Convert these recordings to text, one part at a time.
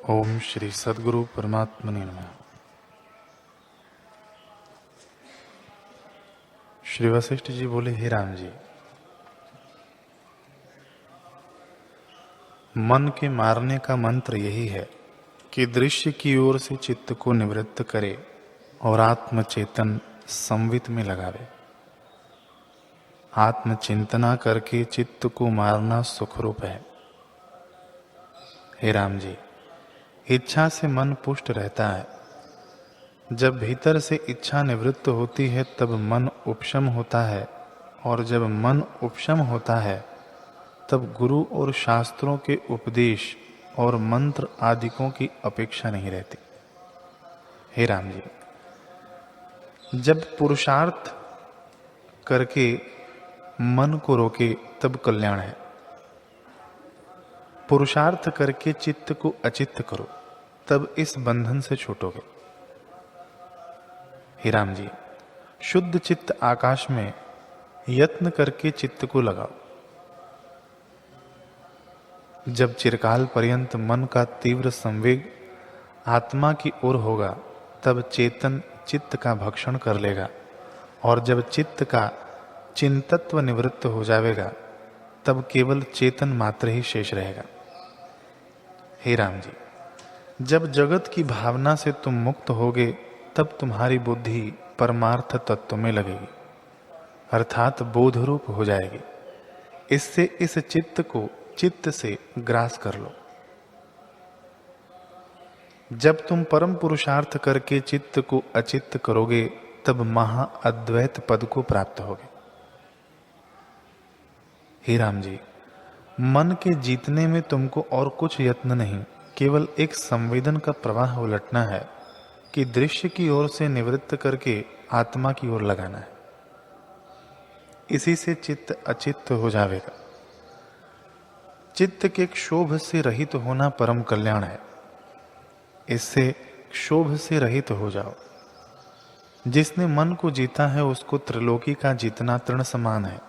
ओम श्री सद्गुरु परमात्मने नमः। श्री वशिष्ठ जी बोले, हे राम जी, मन के मारने का मंत्र यही है कि दृश्य की ओर से चित्त को निवृत्त करे और आत्मचेतन संवित में लगावे। आत्मचिंतना करके चित्त को मारना सुखरूप है। हे राम जी, इच्छा से मन पुष्ट रहता है। जब भीतर से इच्छा निवृत्त होती है तब मन उपशम होता है, और जब मन उपशम होता है तब गुरु और शास्त्रों के उपदेश और मंत्र आदिकों की अपेक्षा नहीं रहती। हे राम जी, जब पुरुषार्थ करके मन को रोके तब कल्याण है। पुरुषार्थ करके चित्त को अचित्त करो, तब इस बंधन से छूटोगे। हे राम जी, शुद्ध चित्त आकाश में यत्न करके चित्त को लगाओ। जब चिरकाल पर्यंत मन का तीव्र संवेग आत्मा की ओर होगा तब चेतन चित्त का भक्षण कर लेगा, और जब चित्त का चिंतत्व निवृत्त हो जाएगा तब केवल चेतन मात्र ही शेष रहेगा। हे राम जी, जब जगत की भावना से तुम मुक्त होगे तब तुम्हारी बुद्धि परमार्थ तत्व में लगेगी, अर्थात बोध रूप हो जाएगी। इससे इस चित्त को चित्त से ग्रास कर लो। जब तुम परम पुरुषार्थ करके चित्त को अचित्त करोगे तब महा अद्वैत पद को प्राप्त होगे। हे राम जी, मन के जीतने में तुमको और कुछ यत्न नहीं, केवल एक संवेदन का प्रवाह उलटना है कि दृश्य की ओर से निवृत्त करके आत्मा की ओर लगाना है। इसी से चित्त अचित्त हो जाएगा। चित्त के क्षोभ से रहित होना परम कल्याण है। इससे क्षोभ से रहित हो जाओ। जिसने मन को जीता है उसको त्रिलोकी का जीतना तृण समान है।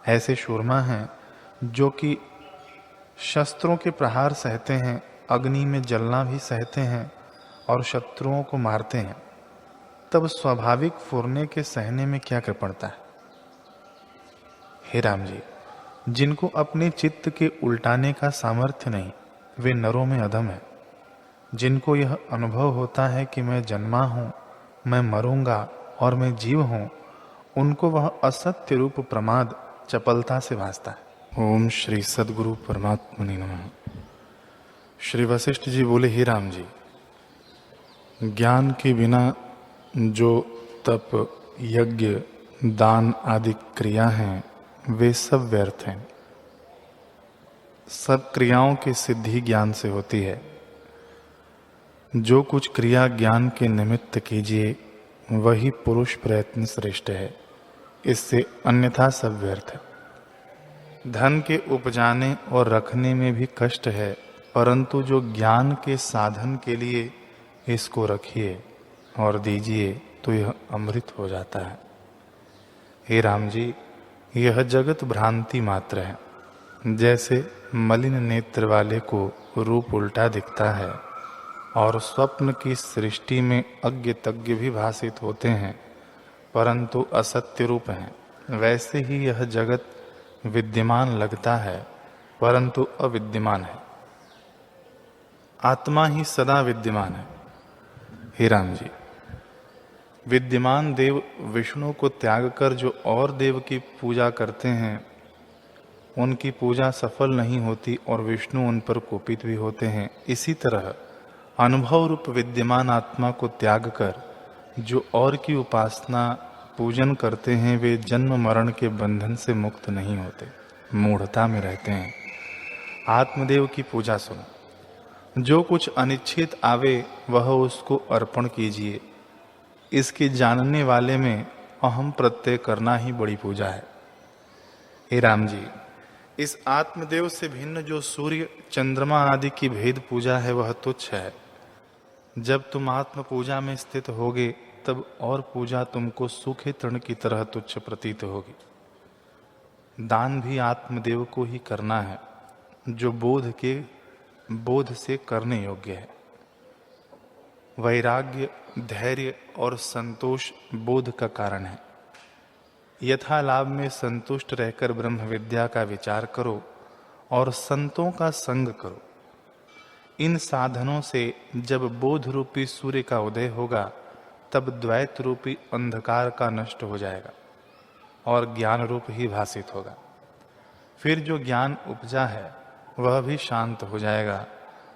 ऐसे शूरमा हैं जो कि शस्त्रों के प्रहार सहते हैं, अग्नि में जलना भी सहते हैं और शत्रुओं को मारते हैं, तब स्वाभाविक फुरने के सहने में क्या कर पड़ता है। हे राम जी, जिनको अपने चित्त के उल्टाने का सामर्थ्य नहीं, वे नरों में अधम है। जिनको यह अनुभव होता है कि मैं जन्मा हूं, मैं मरूंगा और मैं जीव हूं, उनको वह असत्य रूप प्रमाद चपलता से भासता है। ओम श्री सद्गुरु परमात्मने नमः। श्री वशिष्ठ जी बोले, हे राम जी, ज्ञान के बिना जो तप, यज्ञ, दान आदि क्रिया हैं वे सब व्यर्थ हैं। सब क्रियाओं की सिद्धि ज्ञान से होती है। जो कुछ क्रिया ज्ञान के निमित्त कीजिए वही पुरुष प्रयत्न श्रेष्ठ है। इससे अन्यथा सब व्यर्थ है। धन के उपजाने और रखने में भी कष्ट है, परंतु जो ज्ञान के साधन के लिए इसको रखिए और दीजिए तो यह अमृत हो जाता है। हे राम जी, यह जगत भ्रांति मात्र है। जैसे मलिन नेत्र वाले को रूप उल्टा दिखता है और स्वप्न की सृष्टि में अज्ञ तज्ञ भी भासित होते हैं, परंतु असत्य रूप हैं, वैसे ही यह जगत विद्यमान लगता है परंतु अविद्यमान है। आत्मा ही सदा विद्यमान है। हे राम जी, विद्यमान देव विष्णु को त्याग कर जो और देव की पूजा करते हैं उनकी पूजा सफल नहीं होती और विष्णु उन पर कोपित भी होते हैं। इसी तरह अनुभव रूप विद्यमान आत्मा को त्याग कर जो और की उपासना पूजन करते हैं वे जन्म मरण के बंधन से मुक्त नहीं होते, मूढ़ता में रहते हैं। आत्मदेव की पूजा सुनो। जो कुछ अनिच्छित आवे वह उसको अर्पण कीजिए। इसके जानने वाले में अहम प्रत्यय करना ही बड़ी पूजा है। हे राम जी, इस आत्मदेव से भिन्न जो सूर्य, चंद्रमा आदि की भेद पूजा है वह तुच्छ है। जब तुम आत्म पूजा में स्थित होगे तब और पूजा तुमको सूखे तृण की तरह तुच्छ प्रतीत होगी। दान भी आत्मदेव को ही करना है। जो बोध के बोध से करने योग्य है। वैराग्य, धैर्य और संतोष बोध का कारण है। यथा लाभ में संतुष्ट रहकर ब्रह्म विद्या का विचार करो और संतों का संग करो। इन साधनों से जब बोध रूपी सूर्य का उदय होगा, तब द्वैत रूपी अंधकार का नष्ट हो जाएगा और ज्ञान रूप ही भासित होगा। फिर जो ज्ञान उपजा है वह भी शांत हो जाएगा।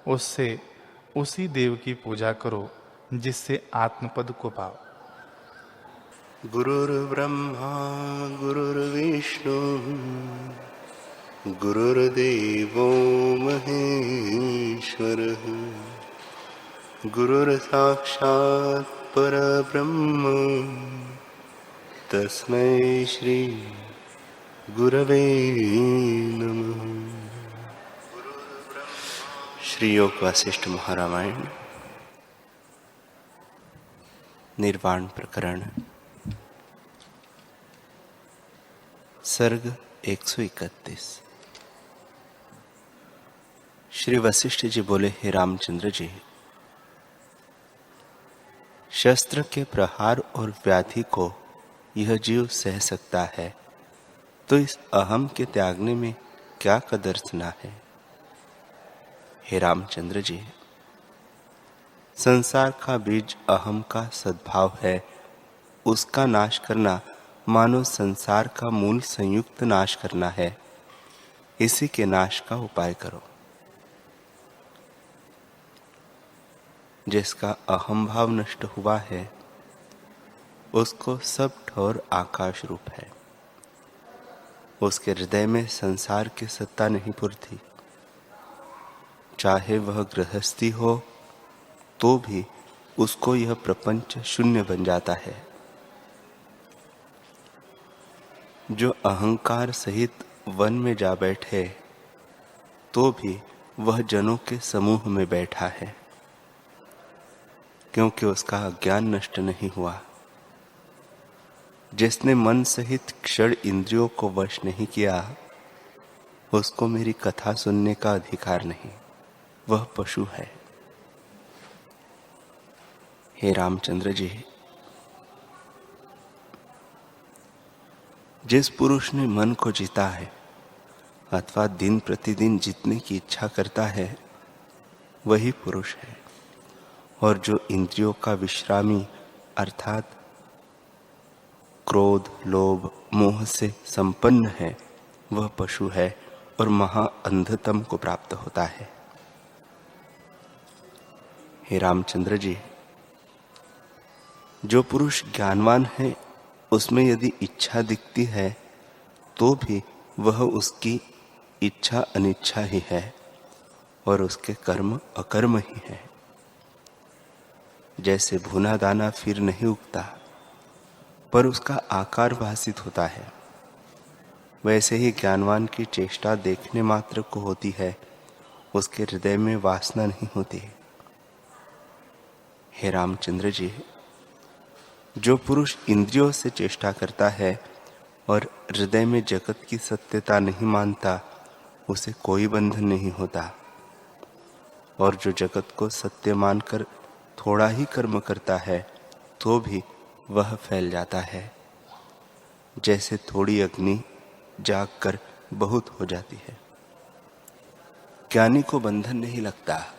उससे उसी देव की पूजा करो जिससे आत्मपद को पाओ। गुरुर्ब्रह्मा गुरुर्विष्णु गुरुर्देवो महेश्वरः गुरुर्साक्षात् परब्रह्म तस्मै श्री गुरवे नमः। श्री योग वासिष्ठ महारामायण निर्वाण प्रकरण सर्ग 131। श्री वशिष्ठ जी बोले, हे रामचंद्र जी, शस्त्र के प्रहार और व्याधि को यह जीव सह सकता है, तो इस अहम के त्यागने में क्या कदर्सना है। हे रामचंद्र जी, संसार का बीज अहम का सद्भाव है। उसका नाश करना मानो संसार का मूल संयुक्त नाश करना है। इसी के नाश का उपाय करो। जिसका अहम भाव नष्ट हुआ है, उसको सब ठौर आकाश रूप है। उसके हृदय में संसार की सत्ता नहीं पुरती। चाहे वह गृहस्थी हो तो भी उसको यह प्रपंच शून्य बन जाता है। जो अहंकार सहित वन में जा बैठे तो भी वह जनों के समूह में बैठा है, क्योंकि उसका अज्ञान नष्ट नहीं हुआ। जिसने मन सहित क्षण इंद्रियों को वश नहीं किया, उसको मेरी कथा सुनने का अधिकार नहीं। वह पशु है। हे रामचंद्र जी, जिस पुरुष ने मन को जीता है अथवा दिन प्रतिदिन जीतने की इच्छा करता है, वही पुरुष है। और जो इंद्रियों का विश्रामी अर्थात क्रोध, लोभ, मोह से संपन्न है, वह पशु है और महा अंधतम को प्राप्त होता है। हे रामचंद्र जी, जो पुरुष ज्ञानवान है उसमें यदि इच्छा दिखती है तो भी वह उसकी इच्छा अनिच्छा ही है और उसके कर्म अकर्म ही है। जैसे भुना दाना फिर नहीं उगता पर उसका आकार भासित होता है, वैसे ही ज्ञानवान की चेष्टा देखने मात्र को होती है, उसके हृदय में वासना नहीं होती। हे रामचंद्र जी, जो पुरुष इंद्रियों से चेष्टा करता है और हृदय में जगत की सत्यता नहीं मानता, उसे कोई बंधन नहीं होता। और जो जगत को सत्य मानकर थोड़ा ही कर्म करता है तो भी वह फैल जाता है। जैसे थोड़ी अग्नि जागकर बहुत हो जाती है। ज्ञानी को बंधन नहीं लगता।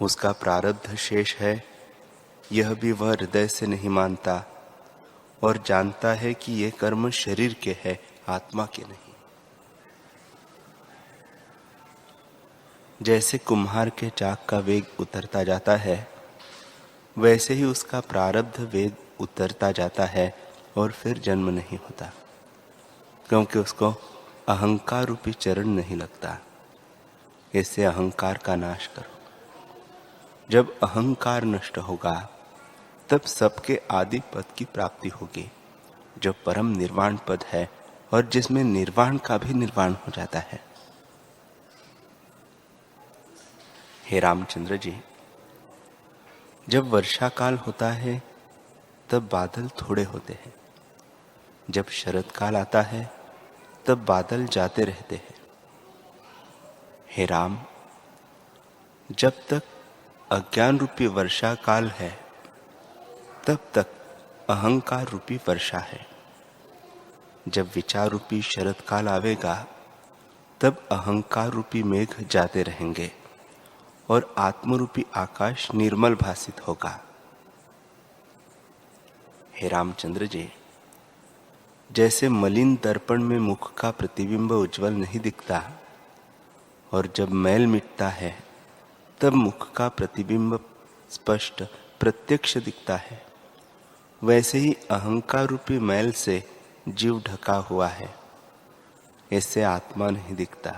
उसका प्रारब्ध शेष है, यह भी वह हृदय से नहीं मानता और जानता है कि ये कर्म शरीर के है, आत्मा के नहीं। जैसे कुम्हार के चाक का वेग उतरता जाता है, वैसे ही उसका प्रारब्ध वेग उतरता जाता है और फिर जन्म नहीं होता, क्योंकि उसको अहंकार रूपी चरण नहीं लगता। इससे अहंकार का नाश करो। जब अहंकार नष्ट होगा तब सबके आदि पद की प्राप्ति होगी, जो परम निर्वाण पद है और जिसमें निर्वाण का भी निर्वाण हो जाता है। हे रामचंद्र जी, जब वर्षा काल होता है तब बादल थोड़े होते हैं। जब शरद काल आता है तब बादल जाते रहते हैं। हे राम, जब तक अज्ञान रूपी वर्षा काल है, तब तक अहंकार रूपी वर्षा है। जब विचार रूपी शरद काल आवेगा, तब अहंकार रूपी मेघ जाते रहेंगे और आत्मरूपी आकाश निर्मल भासित होगा। हे रामचंद्र जी, जैसे मलिन दर्पण में मुख का प्रतिबिंब उज्जवल नहीं दिखता और जब मैल मिटता है तब मुख का प्रतिबिंब स्पष्ट प्रत्यक्ष दिखता है, वैसे ही अहंकार रूपी मैल से जीव ढका हुआ है। इससे आत्मा नहीं दिखता।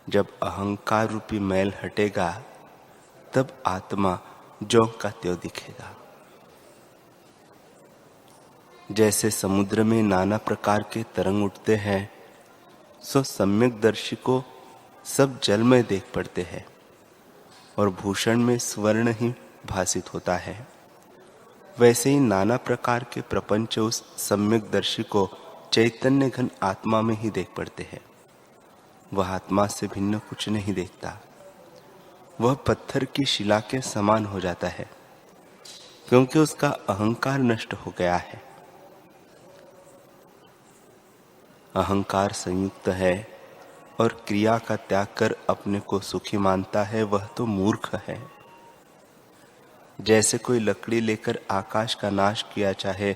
जब अहंकार रूपी मैल हटेगा तब आत्मा ज्यों का त्यों दिखेगा। जैसे समुद्र में नाना प्रकार के तरंग उठते हैं, सो सम्यक दर्शी को सब जल में देख पड़ते हैं और भूषण में स्वर्ण ही भासित होता है, वैसे ही नाना प्रकार के प्रपंच उस सम्यक दर्शी को चैतन्य घन आत्मा में ही देख पड़ते हैं। वह आत्मा से भिन्न कुछ नहीं देखता। वह पत्थर की शिला के समान हो जाता है, क्योंकि उसका अहंकार नष्ट हो गया है। अहंकार संयुक्त है और क्रिया का त्याग कर अपने को सुखी मानता है, वह तो मूर्ख है। जैसे कोई लकड़ी लेकर आकाश का नाश किया चाहे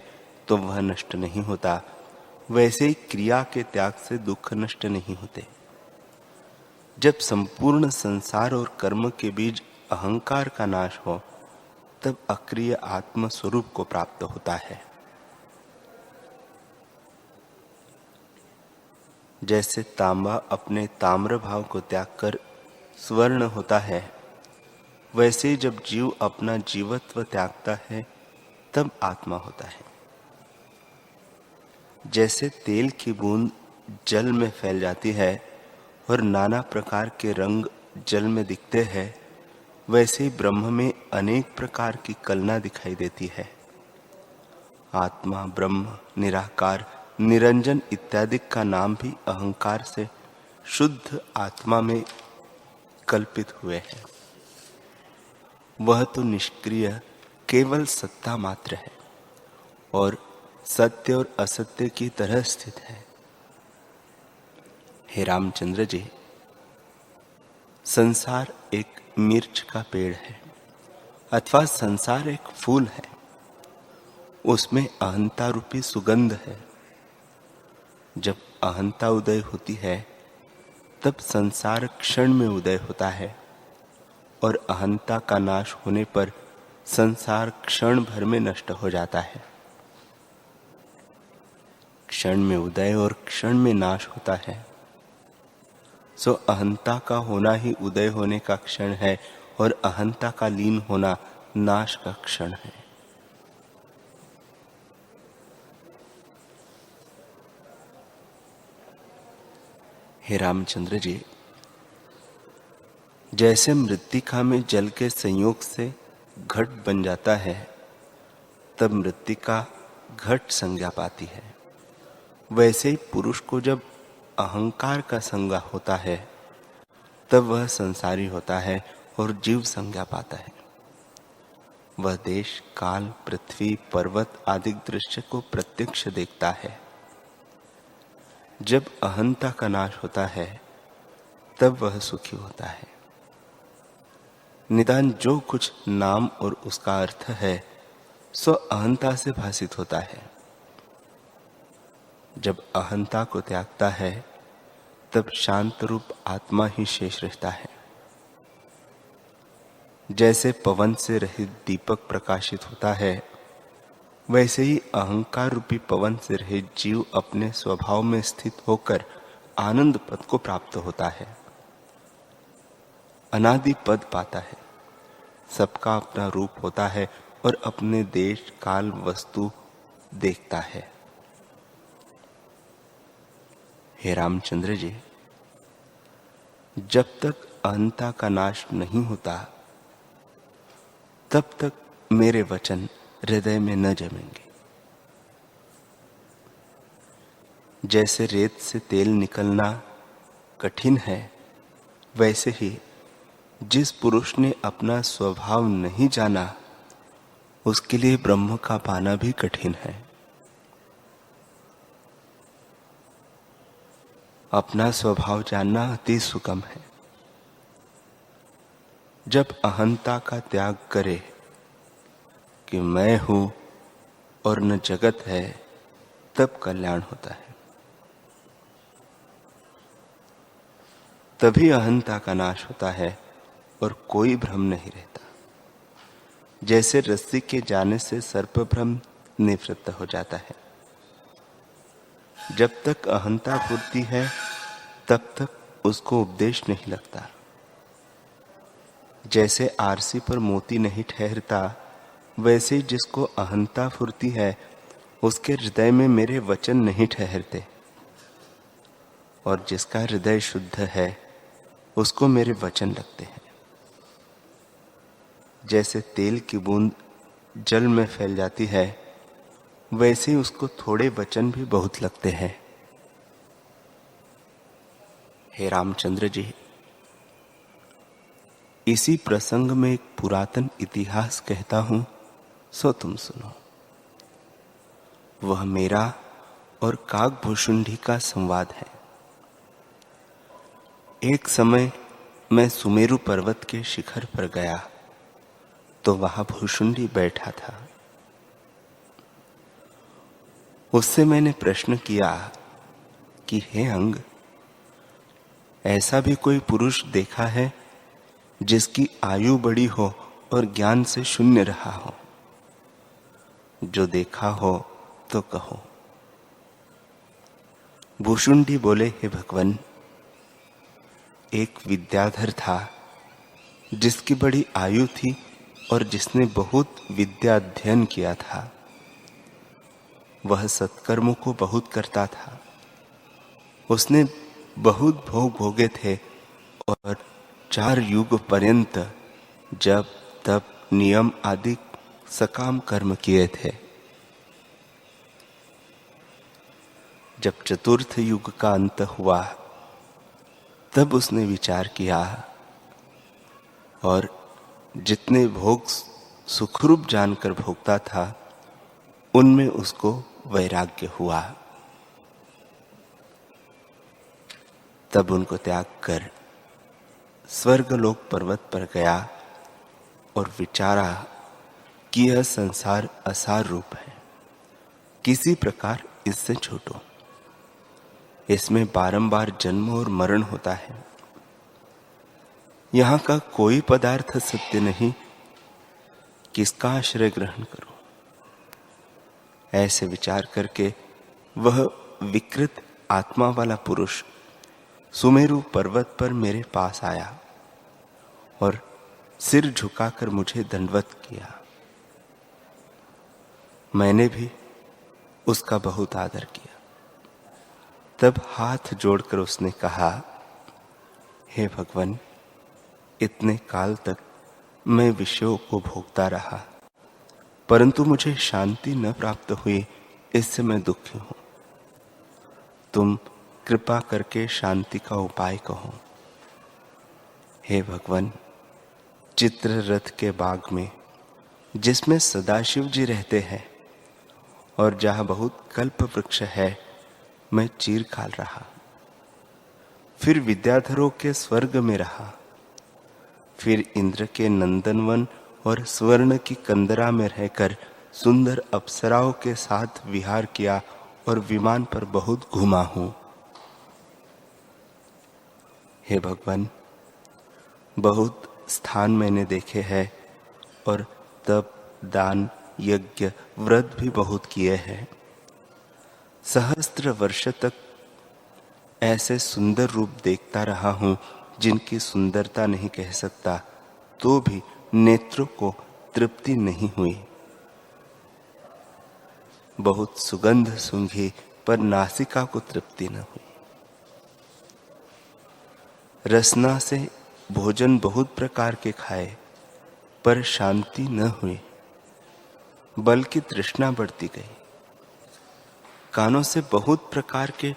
तो वह नष्ट नहीं होता, वैसे ही क्रिया के त्याग से दुख नष्ट नहीं होते। जब संपूर्ण संसार और कर्म के बीच अहंकार का नाश हो, तब अक्रिय आत्म स्वरूप को प्राप्त होता है। जैसे तांबा अपने ताम्र भाव को त्याग कर स्वर्ण होता है, वैसे ही जब जीव अपना जीवत्व त्यागता है तब आत्मा होता है। जैसे तेल की बूंद जल में फैल जाती है और नाना प्रकार के रंग जल में दिखते हैं, वैसे ही ब्रह्म में अनेक प्रकार की कलना दिखाई देती है। आत्मा, ब्रह्म, निराकार, निरंजन इत्यादि का नाम भी अहंकार से शुद्ध आत्मा में कल्पित हुए हैं। वह तो निष्क्रिय केवल सत्ता मात्र है और सत्य और असत्य की तरह स्थित है। हे रामचंद्र जी, संसार एक मिर्च का पेड़ है अथवा संसार एक फूल है। उसमें अहंता रूपी सुगंध है। जब अहंता उदय होती है तब संसार क्षण में उदय होता है और अहंता का नाश होने पर संसार क्षण भर में नष्ट हो जाता है। क्षण में उदय और क्षण में नाश होता है, सो अहंता का होना ही उदय होने का क्षण है और अहंता का लीन होना नाश का क्षण है। हे रामचंद्र जी, जैसे मृत्तिका में जल के संयोग से घट बन जाता है, तब मृत्तिका घट संज्ञा पाती है, वैसे ही पुरुष को जब अहंकार का संगा होता है तब वह संसारी होता है और जीव संज्ञा पाता है। वह देश, काल, पृथ्वी, पर्वत आदि दृश्य को प्रत्यक्ष देखता है। जब अहंता का नाश होता है तब वह सुखी होता है। निदान जो कुछ नाम और उसका अर्थ है सो अहंता से भासित होता है। जब अहंता को त्यागता है तब शांत रूप आत्मा ही शेष रहता है। जैसे पवन से रहित दीपक प्रकाशित होता है, वैसे ही अहंकार रूपी पवन से रहित जीव अपने स्वभाव में स्थित होकर आनंद पद को प्राप्त होता है, अनादि पद पाता है। सबका अपना रूप होता है और अपने देश, काल, वस्तु देखता है। हे रामचंद्र जी, जब तक अहंता का नाश नहीं होता तब तक मेरे वचन हृदय में न जमेंगे। जैसे रेत से तेल निकलना कठिन है, वैसे ही जिस पुरुष ने अपना स्वभाव नहीं जाना, उसके लिए ब्रह्म का पाना भी कठिन है। अपना स्वभाव जानना अति सुगम है। जब अहंता का त्याग करे कि मैं हूं और न जगत है, तब कल्याण होता है। तभी अहंता का नाश होता है और कोई भ्रम नहीं रहता। जैसे रस्सी के जाने से सर्प भ्रम निवृत्त हो जाता है। जब तक अहंता पूर्ति है, तब तक उसको उपदेश नहीं लगता। जैसे आरसी पर मोती नहीं ठहरता, वैसे जिसको अहंता फुर्ती है, उसके हृदय में मेरे वचन नहीं ठहरते। और जिसका हृदय शुद्ध है, उसको मेरे वचन लगते हैं। जैसे तेल की बूंद जल में फैल जाती है, वैसे ही उसको थोड़े वचन भी बहुत लगते हैं। हे रामचंद्र जी, इसी प्रसंग में एक पुरातन इतिहास कहता हूं, सो तुम सुनो। वह मेरा और काकभूषुंडी का संवाद है। एक समय मैं सुमेरु पर्वत के शिखर पर गया तो वहां भूषुंडी बैठा था। उससे मैंने प्रश्न किया कि हे अंग, ऐसा भी कोई पुरुष देखा है जिसकी आयु बड़ी हो और ज्ञान से शून्य रहा हो? जो देखा हो तो कहो। भूषुंडी बोले, हे भगवान, एक विद्याधर था जिसकी बड़ी आयु थी और जिसने बहुत विद्या अध्ययन किया था। वह सत्कर्मों को बहुत करता था। उसने बहुत भोग भोगे थे और 4 युग पर्यंत जब तब नियम आदि सकाम कर्म किए थे। जब चतुर्थ युग का अंत हुआ, तब उसने विचार किया और जितने भोग सुखरूप जानकर भोगता था, उनमें उसको वैराग्य हुआ। तब उनको त्याग कर स्वर्गलोक पर्वत पर गया और विचारा कि यह संसार असार रूप है, किसी प्रकार इससे छूटो। इसमें बारंबार जन्म और मरण होता है। यहां का कोई पदार्थ सत्य नहीं, किसका आश्रय ग्रहण करो। ऐसे विचार करके वह विकृत आत्मा वाला पुरुष सुमेरु पर्वत पर मेरे पास आया और सिर झुकाकर मुझे दंडवत किया। मैंने भी उसका बहुत आदर किया। तब हाथ जोड़कर उसने कहा, हे भगवान, इतने काल तक मैं विषयों को भोगता रहा, परंतु मुझे शांति न प्राप्त हुई। इससे मैं दुखी हूं। तुम कृपा करके शांति का उपाय कहो। हे भगवान, चित्ररथ के बाग में, जिसमें सदाशिव जी रहते हैं और जहां बहुत कल्प वृक्ष है, मैं चिरकाल रहा। फिर विद्याधरों के स्वर्ग में रहा। फिर इंद्र के नंदनवन और स्वर्ण की कंदरा में रहकर सुंदर अप्सराओं के साथ विहार किया और विमान पर बहुत घूमा हूं। हे भगवान, बहुत स्थान मैंने देखे हैं और तप, दान, यज्ञ, व्रत भी बहुत किए हैं। सहस्त्र वर्ष तक ऐसे सुंदर रूप देखता रहा हूं जिनकी सुंदरता नहीं कह सकता, तो भी नेत्रों को तृप्ति नहीं हुई। बहुत सुगंध सूंघी पर नासिका को तृप्ति न हुई। रसना से भोजन बहुत प्रकार के खाए पर शांति न हुई, बल्कि तृष्णा बढ़ती गई। कानों से बहुत प्रकार के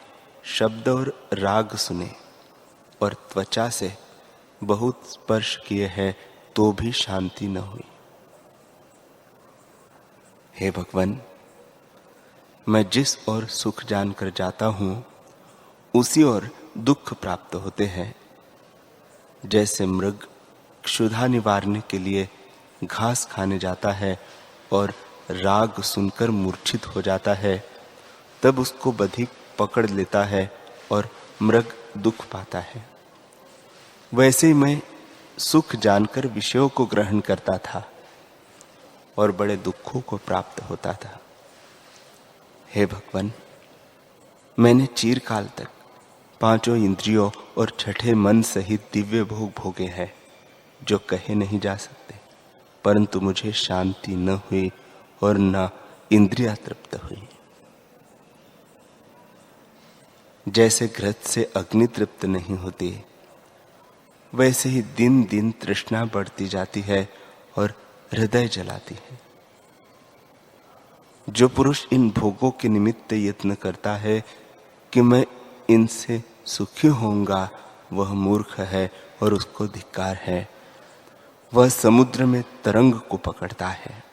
शब्द और राग सुने और त्वचा से बहुत स्पर्श किए हैं तो भी शांति न हुई। हे भगवान, मैं जिस ओर सुख जानकर जाता हूं उसी ओर दुख प्राप्त होते हैं। जैसे मृग क्षुधा निवारने के लिए घास खाने जाता है और राग सुनकर मूर्छित हो जाता है, तब उसको बधिक पकड़ लेता है और मृग दुख पाता है। वैसे ही मैं सुख जानकर विषयों को ग्रहण करता था और बड़े दुखों को प्राप्त होता था। हे भगवान, मैंने चिरकाल तक पांचों इंद्रियों और छठे मन सहित दिव्य भोग भोगे हैं जो कहे नहीं जा सकते, परंतु मुझे शांति न हुई और न इंद्रियां तृप्त हुई। जैसे घृत से अग्नि तृप्त नहीं होती, वैसे ही दिन दिन तृष्णा बढ़ती जाती है और हृदय जलाती है। जो पुरुष इन भोगों के निमित्त यत्न करता है कि मैं इनसे सुखी होऊंगा, वह मूर्ख है और उसको धिक्कार है। वह समुद्र में तरंग को पकड़ता है।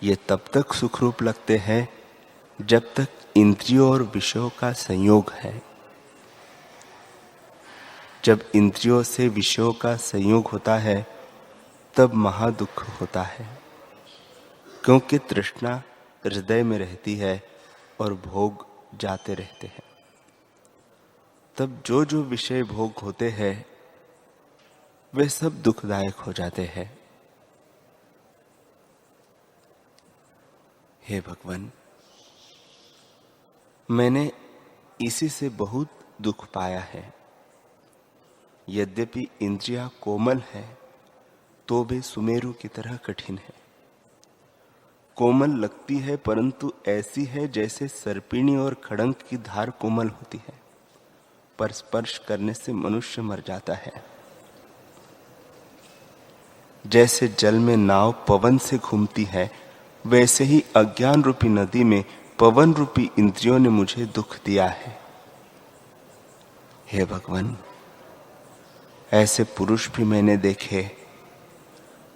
ये तब तक सुखरूप लगते हैं जब तक इंद्रियों और विषयों का संयोग है। जब इंद्रियों से विषयों का संयोग होता है तब महादुख होता है, क्योंकि तृष्णा हृदय में रहती है और भोग जाते रहते हैं। तब जो जो विषय भोग होते हैं वे सब दुखदायक हो जाते हैं। हे भगवान, मैंने इसी से बहुत दुख पाया है। यद्यपि इंद्रियां कोमल है तो भी सुमेरु की तरह कठिन है। कोमल लगती है परंतु ऐसी है जैसे सर्पिणी और खड़ंग की धार कोमल होती है, पर स्पर्श करने से मनुष्य मर जाता है। जैसे जल में नाव पवन से घूमती है, वैसे ही अज्ञान रूपी नदी में पवन रूपी इंद्रियों ने मुझे दुख दिया है। हे भगवान, ऐसे पुरुष भी मैंने देखे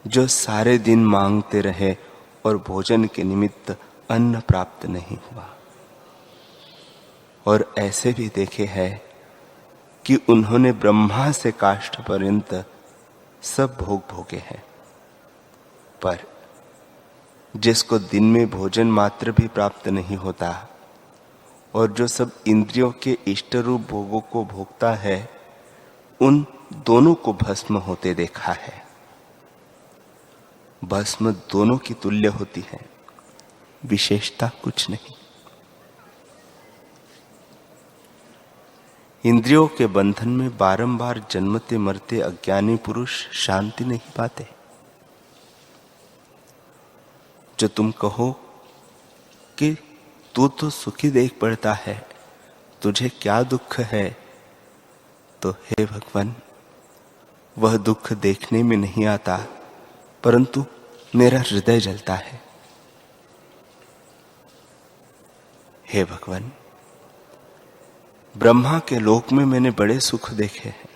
जो सारे दिन मांगते रहे और भोजन के निमित्त अन्न प्राप्त नहीं हुआ, और ऐसे भी देखे हैं कि उन्होंने ब्रह्मा से काष्ठ पर्यंत सब भोग भोगे हैं, पर जिसको दिन में भोजन मात्र भी प्राप्त नहीं होता और जो सब इंद्रियों के इष्ट रूप भोगों को भोगता है, उन दोनों को भस्म होते देखा है। भस्म दोनों की तुल्य होती है, विशेषता कुछ नहीं। इंद्रियों के बंधन में बारंबार जन्मते मरते अज्ञानी पुरुष शांति नहीं पाते। जो तुम कहो कि तू तो सुखी देख पड़ता है, तुझे क्या दुख है, तो हे भगवान, वह दुख देखने में नहीं आता, परंतु मेरा हृदय जलता है। हे भगवान, ब्रह्मा के लोक में मैंने बड़े सुख देखे हैं,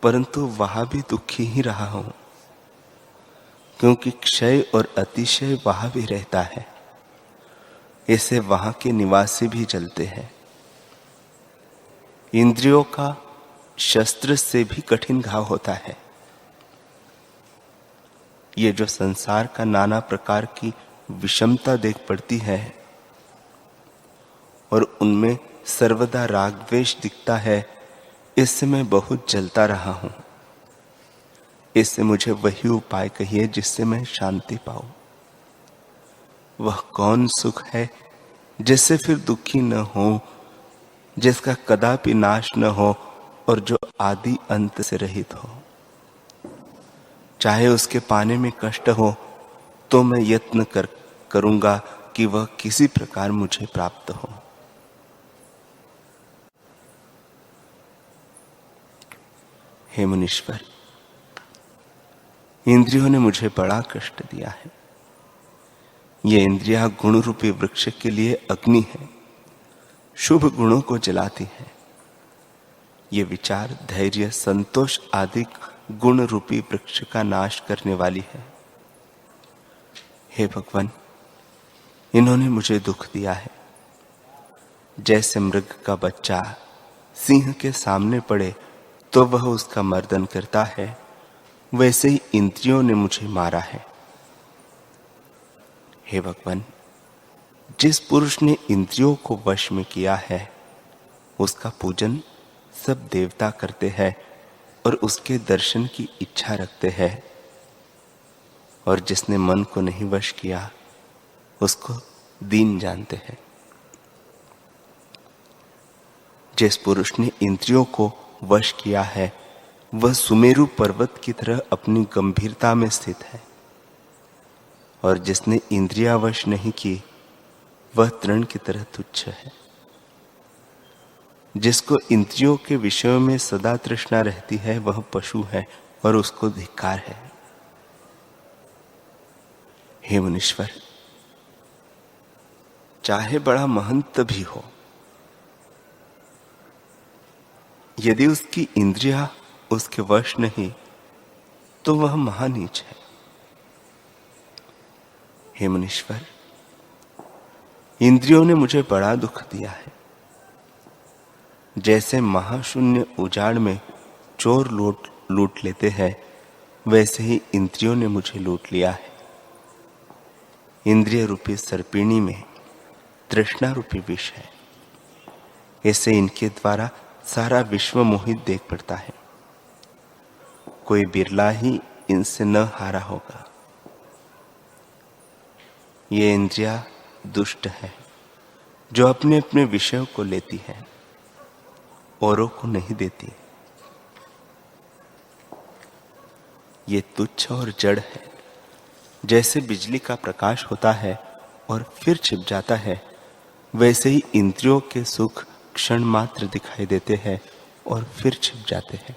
परंतु वहां भी दुखी ही रहा हूं, क्योंकि क्षय और अतिशय वहां भी रहता है। इससे वहां के निवासी भी जलते हैं। इंद्रियों का शस्त्र से भी कठिन घाव होता है। ये जो संसार का नाना प्रकार की विषमता देख पड़ती है और उनमें सर्वदा राग द्वेष दिखता है, इससे मैं बहुत जलता रहा हूं। इससे मुझे वही उपाय कहिए जिससे मैं शांति पाऊं। वह कौन सुख है जिससे फिर दुखी न हो, जिसका कदापि नाश न हो और जो आदि अंत से रहित हो। चाहे उसके पाने में कष्ट हो तो मैं यत्न करूंगा कि वह किसी प्रकार मुझे प्राप्त हो। हे मुनीश्वर, इंद्रियों ने मुझे बड़ा कष्ट दिया है। ये इंद्रियां गुण रूपी वृक्ष के लिए अग्नि है, शुभ गुणों को जलाती है, ये विचार, धैर्य, संतोष आदि गुण रूपी वृक्ष का नाश करने वाली है। हे भगवान, इन्होंने मुझे दुख दिया है। जैसे मृग का बच्चा सिंह के सामने पड़े तो वह उसका मर्दन करता है, वैसे ही इंद्रियों ने मुझे मारा है। हे भगवान, जिस पुरुष ने इंद्रियों को वश में किया है उसका पूजन सब देवता करते हैं और उसके दर्शन की इच्छा रखते हैं, और जिसने मन को नहीं वश किया उसको दीन जानते हैं। जिस पुरुष ने इंद्रियों को वश किया है वह सुमेरु पर्वत की तरह अपनी गंभीरता में स्थित है, और जिसने इंद्रिया वश नहीं की वह तृण की तरह तुच्छ है। जिसको इंद्रियों के विषयों में सदा तृष्णा रहती है वह पशु है और उसको धिक्कार है। हे मुनीश्वर, चाहे बड़ा महंत भी हो, यदि उसकी इंद्रिया उसके वश नहीं तो वह महानीच है। हे मुनीश्वर, इंद्रियों ने मुझे बड़ा दुख दिया है। जैसे महाशून्य उजाड़ में चोर लूट लेते हैं, वैसे ही इंद्रियों ने मुझे लूट लिया है। इंद्रिय रूपी सर्पिणी में तृष्णा रूपी विष है। ऐसे इनके द्वारा सारा विश्व मोहित देख पड़ता है। कोई बिरला ही इनसे न हारा होगा। ये इंद्रिया दुष्ट है जो अपने अपने विषयों को लेती है, औरों को नहीं देती। ये तुच्छ और जड़ है। जैसे बिजली का प्रकाश होता है और फिर छिप जाता है, वैसे ही इंद्रियों के सुख क्षण मात्र दिखाई देते हैं और फिर छिप जाते हैं।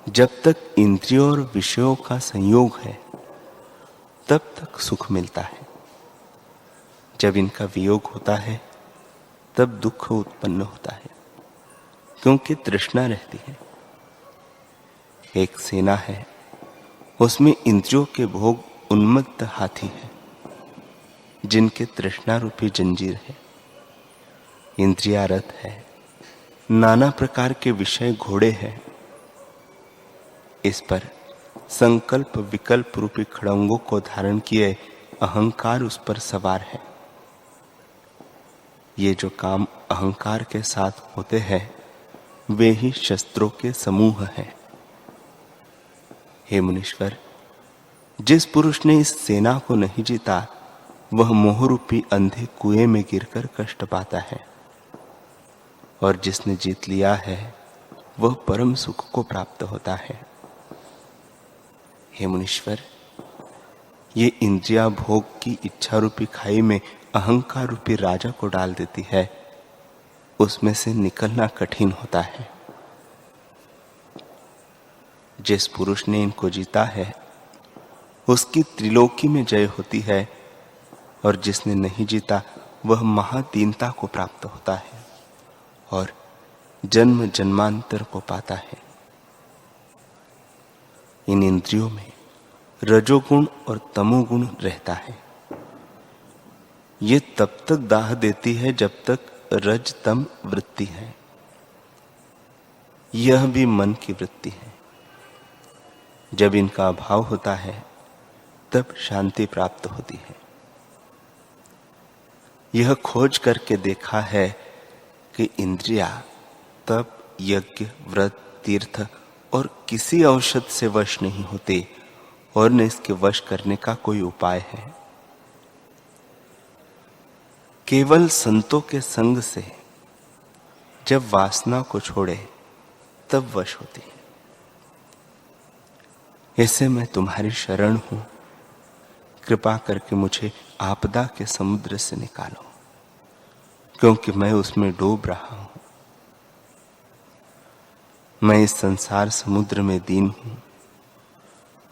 जब तक इंद्रियों और विषयों का संयोग है तब तक सुख मिलता है। जब इनका वियोग होता है तब दुख उत्पन्न होता है, क्योंकि तृष्णा रहती है। एक सेना है, उसमें इंद्रियों के भोग उन्मत्त हाथी है, जिनके तृष्णा रूपी जंजीर है। इंद्रिया रथ है, नाना प्रकार के विषय घोड़े हैं। इस पर संकल्प विकल्प रूपी खड़ंगों को धारण किए अहंकार उस पर सवार है। ये जो काम अहंकार के साथ होते हैं वे ही शस्त्रों के समूह हैं। हे मुनीश्वर, जिस पुरुष ने इस सेना को नहीं जीता वह मोह रूपी अंधे कुएं में गिरकर कष्ट पाता है, और जिसने जीत लिया है वह परम सुख को प्राप्त होता है। हे मुनीश्वर, ये इंद्रिया भोग की इच्छा रूपी खाई में अहंकार रूपी राजा को डाल देती है, उसमें से निकलना कठिन होता है। जिस पुरुष ने इनको जीता है उसकी त्रिलोकी में जय होती है, और जिसने नहीं जीता वह महादीनता को प्राप्त होता है और जन्म जन्मांतर को पाता है। इन इंद्रियों में रजोगुण और तमोगुण रहता है। ये तब तक दाह देती है जब तक रज तम वृत्ति है। यह भी मन की वृत्ति है। जब इनका अभाव होता है तब शांति प्राप्त होती है। यह खोज करके देखा है कि इंद्रिया तप, यज्ञ, व्रत, तीर्थ और किसी औषध से वश नहीं होते, और न इसके वश करने का कोई उपाय है। केवल संतों के संग से जब वासना को छोड़े तब वश होती है। ऐसे मैं तुम्हारी शरण हूं, कृपा करके मुझे आपदा के समुद्र से निकालो, क्योंकि मैं उसमें डूब रहा हूं। मैं इस संसार समुद्र में दीन हूं,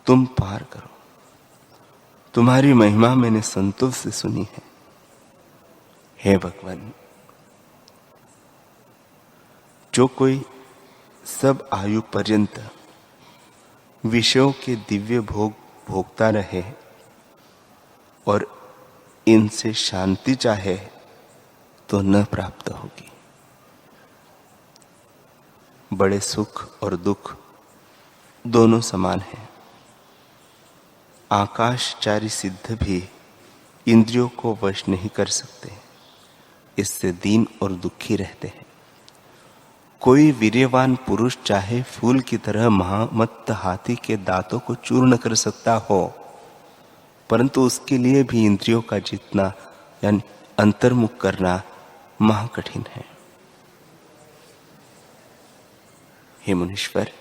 तुम पार करो। तुम्हारी महिमा मैंने संतों से सुनी है। हे भगवान, जो कोई सब आयु पर्यंत विषयों के दिव्य भोग भोगता रहे और इनसे शांति चाहे तो न प्राप्त होगी। बड़े सुख और दुख दोनों समान हैं। आकाशचारी सिद्ध भी इंद्रियों को वश नहीं कर सकते, इससे दीन और दुखी रहते हैं। कोई वीर्यवान पुरुष चाहे फूल की तरह महामत्त हाथी के दांतों को चूर्ण कर सकता हो, परंतु उसके लिए भी इंद्रियों का जीतना यानी अंतर्मुख करना महाकठिन है। हे मुनीश्वर,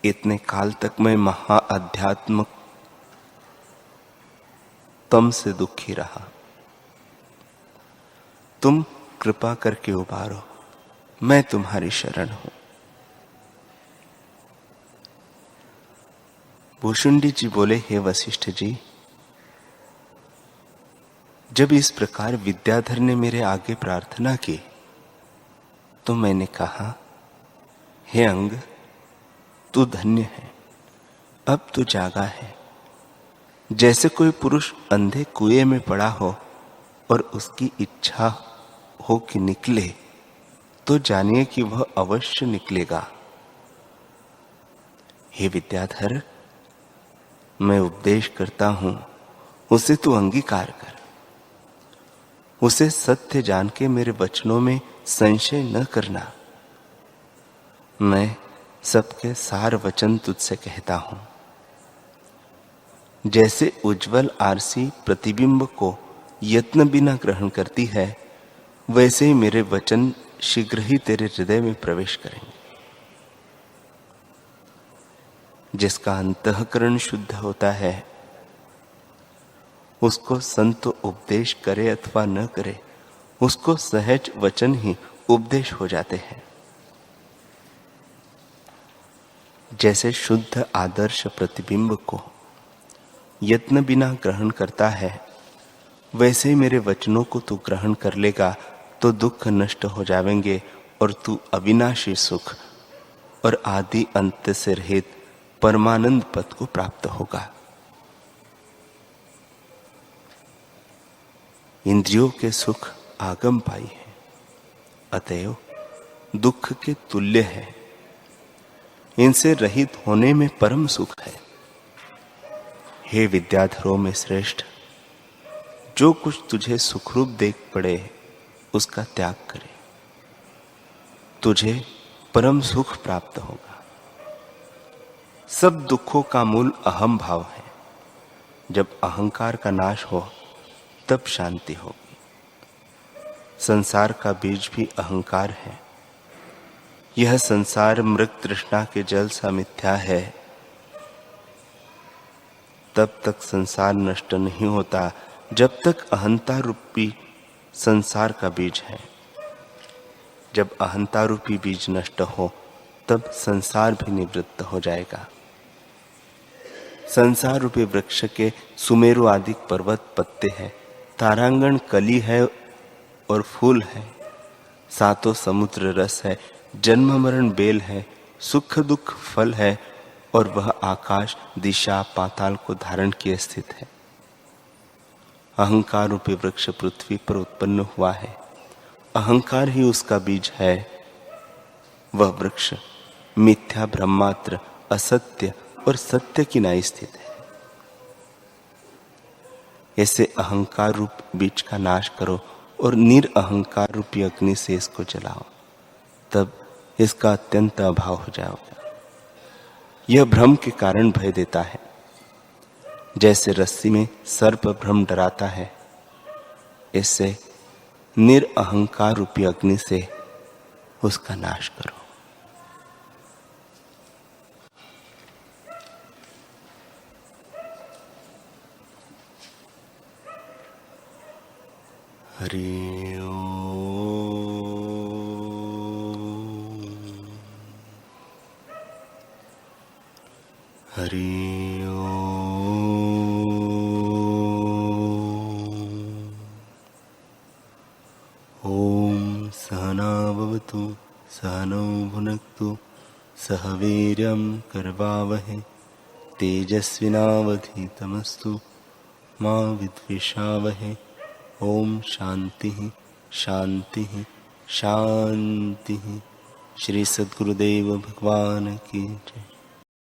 इतने काल तक मैं महाअध्यात्म तम से दुखी रहा। तुम कृपा करके उबारो, मैं तुम्हारी शरण हूं। भूषुंडी जी बोले, हे वशिष्ठ जी, जब इस प्रकार विद्याधर ने मेरे आगे प्रार्थना की तो मैंने कहा, हे अंग, तू धन्य है, अब तू जागा है। जैसे कोई पुरुष अंधे कुएं में पड़ा हो और उसकी इच्छा हो कि निकले, तो जानिए कि वह अवश्य निकलेगा। हे विद्याधर, मैं उपदेश करता हूं, उसे तू अंगीकार कर। उसे सत्य जान के मेरे वचनों में संशय न करना। मैं सबके सार वचन तुझसे कहता हूं। जैसे उज्जवल आरसी प्रतिबिंब को यत्न बिना ग्रहण करती है, वैसे ही मेरे वचन शीघ्र ही तेरे हृदय में प्रवेश करेंगे। जिसका अंतःकरण शुद्ध होता है, उसको संत उपदेश करे अथवा न करे, उसको सहज वचन ही उपदेश हो जाते हैं। जैसे शुद्ध आदर्श प्रतिबिंब को यत्न बिना ग्रहण करता है, वैसे ही मेरे वचनों को तू ग्रहण कर लेगा तो दुख नष्ट हो जाएंगे और तू अविनाशी सुख और आदि अंत से रहित परमानंद पद को प्राप्त होगा। इंद्रियों के सुख आगम पाई है, अतएव दुख के तुल्य है। इनसे रहित होने में परम सुख है। हे विद्याधरों में श्रेष्ठ, जो कुछ तुझे सुखरूप देख पड़े उसका त्याग करे, तुझे परम सुख प्राप्त होगा। सब दुखों का मूल अहम भाव है। जब अहंकार का नाश हो तब शांति होगी। संसार का बीज भी अहंकार है। यह संसार मृग तृष्णा के जल सा मिथ्या है। तब तक संसार नष्ट नहीं होता जब तक अहंता रूपी संसार का बीज है। जब अहंता रूपी बीज नष्ट हो तब संसार भी निवृत्त हो जाएगा। संसार रूपी वृक्ष के सुमेरु आदि पर्वत पत्ते हैं, तारांगण कली है और फूल है, सातों समुद्र रस है, जन्म मरण बेल है, सुख दुख फल है, और वह आकाश दिशा पाताल को धारण किए स्थित है। अहंकार रूपी वृक्ष पृथ्वी पर उत्पन्न हुआ है। अहंकार ही उसका बीज है। वह वृक्ष मिथ्या ब्रह्मात्र असत्य और सत्य की नाई स्थित है। ऐसे अहंकार रूप बीज का नाश करो और निरअहंकार रूपी अग्नि से इसको जलाओ, तब इसका अत्यंत अभाव हो जाएगा। यह भ्रम के कारण भय देता है। जैसे रस्सी में सर्प भ्रम डराता है, इससे निरअहंकार रूपी अग्नि से उसका नाश करो। हरि ओम। हरि ओम। सहना भवतु सहनौ भुनक्तु सह वीर्यं करवावहै तेजस्विनावधीतमस्तु मा विद्विषावहै। ओम शांति शांति शांति। श्री सद्गुरुदेव भगवान की जय।